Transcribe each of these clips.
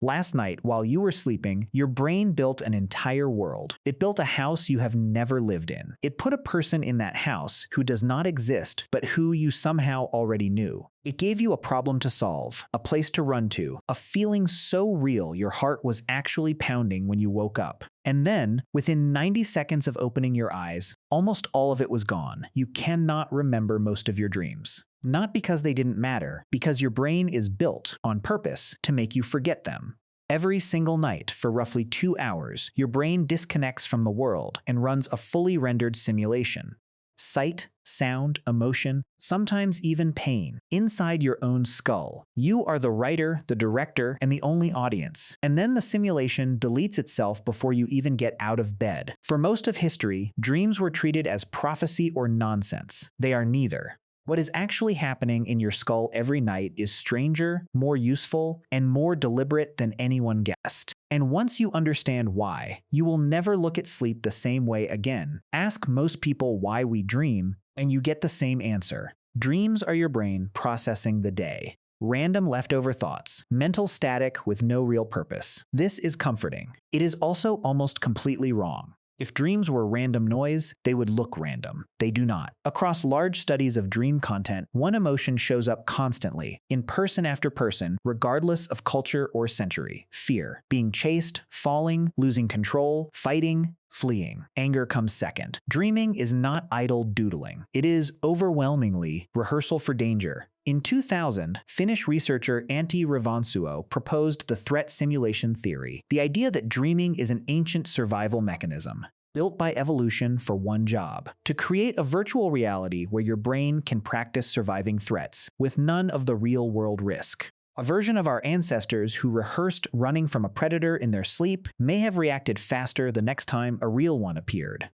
Last night, while you were sleeping, your brain built an entire world. It built a house you have never lived in. It put a person in that house who does not exist, but who you somehow already knew. It gave you a problem to solve, a place to run to, a feeling so real your heart was actually pounding when you woke up. And then, within 90 seconds of opening your eyes, almost all of it was gone. You cannot remember most of your dreams. Not because they didn't matter, because your brain is built, on purpose, to make you forget them. Every single night, for roughly 2 hours, your brain disconnects from the world and runs a fully rendered simulation. Sight, sound, emotion, sometimes even pain, inside your own skull. You are the writer, the director, and the only audience. And then the simulation deletes itself before you even get out of bed. For most of history, dreams were treated as prophecy or nonsense. They are neither. What is actually happening in your skull every night is stranger, more useful, and more deliberate than anyone guessed. And once you understand why, you will never look at sleep the same way again. Ask most people why we dream, and you get the same answer. Dreams are your brain processing the day. Random leftover thoughts, mental static with no real purpose. This is comforting. It is also almost completely wrong. If dreams were random noise, they would look random. They do not. Across large studies of dream content, one emotion shows up constantly, in person after person, regardless of culture or century. Fear. Being chased, falling, losing control, fighting, fleeing. Anger comes second. Dreaming is not idle doodling. It is overwhelmingly rehearsal for danger. In 2000, Finnish researcher Antti Revonsuo proposed the threat simulation theory, the idea that dreaming is an ancient survival mechanism, built by evolution for one job: to create a virtual reality where your brain can practice surviving threats, with none of the real-world risk. A version of our ancestors who rehearsed running from a predator in their sleep may have reacted faster the next time a real one appeared.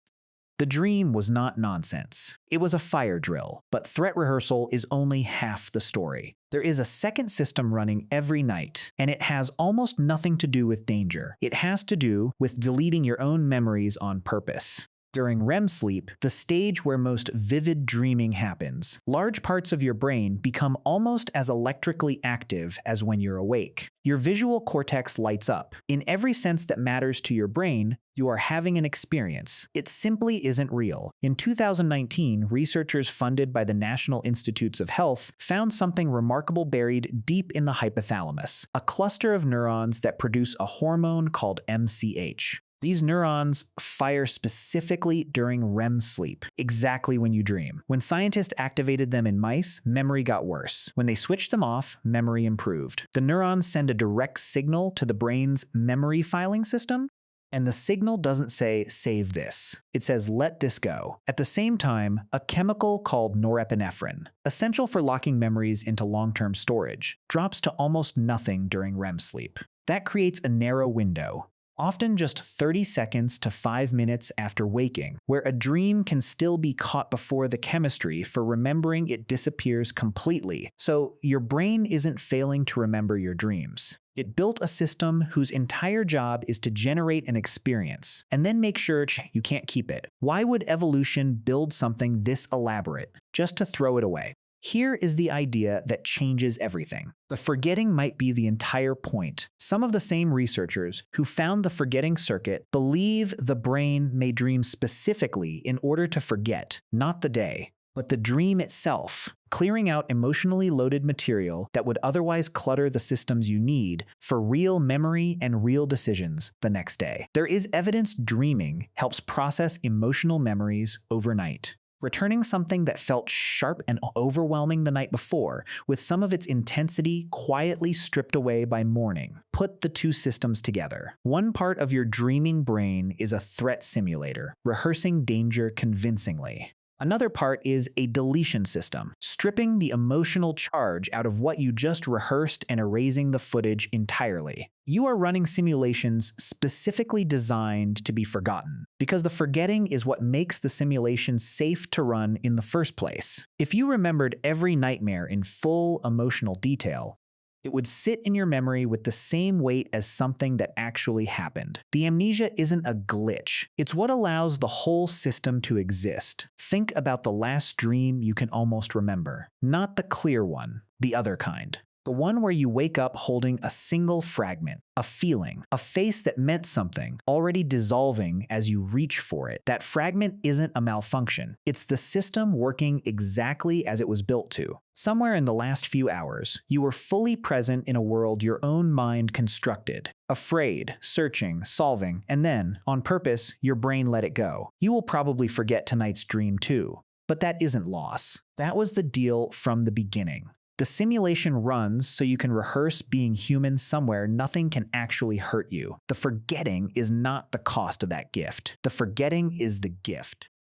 The dream was not nonsense. It was a fire drill, but threat rehearsal is only half the story. There is a second system running every night, and it has almost nothing to do with danger. It has to do with deleting your own memories on purpose. During REM sleep, the stage where most vivid dreaming happens, large parts of your brain become almost as electrically active as when you're awake. Your visual cortex lights up. In every sense that matters to your brain, you are having an experience. It simply isn't real. In 2019, researchers funded by the National Institutes of Health found something remarkable buried deep in the hypothalamus, a cluster of neurons that produce a hormone called MCH. These neurons fire specifically during REM sleep, exactly when you dream. When scientists activated them in mice, memory got worse. When they switched them off, memory improved. The neurons send a direct signal to the brain's memory filing system, and the signal doesn't say, "save this." It says, "let this go." At the same time, a chemical called norepinephrine, essential for locking memories into long-term storage, drops to almost nothing during REM sleep. That creates a narrow window, often just 30 seconds to 5 minutes after waking, where a dream can still be caught before the chemistry for remembering it disappears completely. So your brain isn't failing to remember your dreams. It built a system whose entire job is to generate an experience, and then make sure you can't keep it. Why would evolution build something this elaborate, just to throw it away? Here is the idea that changes everything. The forgetting might be the entire point. Some of the same researchers who found the forgetting circuit believe the brain may dream specifically in order to forget, not the day, but the dream itself, clearing out emotionally loaded material that would otherwise clutter the systems you need for real memory and real decisions the next day. There is evidence dreaming helps process emotional memories overnight, returning something that felt sharp and overwhelming the night before, with some of its intensity quietly stripped away by morning. Put the two systems together. One part of your dreaming brain is a threat simulator, rehearsing danger convincingly. Another part is a deletion system, stripping the emotional charge out of what you just rehearsed and erasing the footage entirely. You are running simulations specifically designed to be forgotten, because the forgetting is what makes the simulation safe to run in the first place. If you remembered every nightmare in full emotional detail, it would sit in your memory with the same weight as something that actually happened. The amnesia isn't a glitch. It's what allows the whole system to exist. Think about the last dream you can almost remember, not the clear one, the other kind. The one where you wake up holding a single fragment, a feeling, a face that meant something, already dissolving as you reach for it. That fragment isn't a malfunction. It's the system working exactly as it was built to. Somewhere in the last few hours, you were fully present in a world your own mind constructed. Afraid, searching, solving, and then, on purpose, your brain let it go. You will probably forget tonight's dream too. But that isn't loss. That was the deal from the beginning. The simulation runs so you can rehearse being human somewhere nothing can actually hurt you. The forgetting is not the cost of that gift. The forgetting is the gift.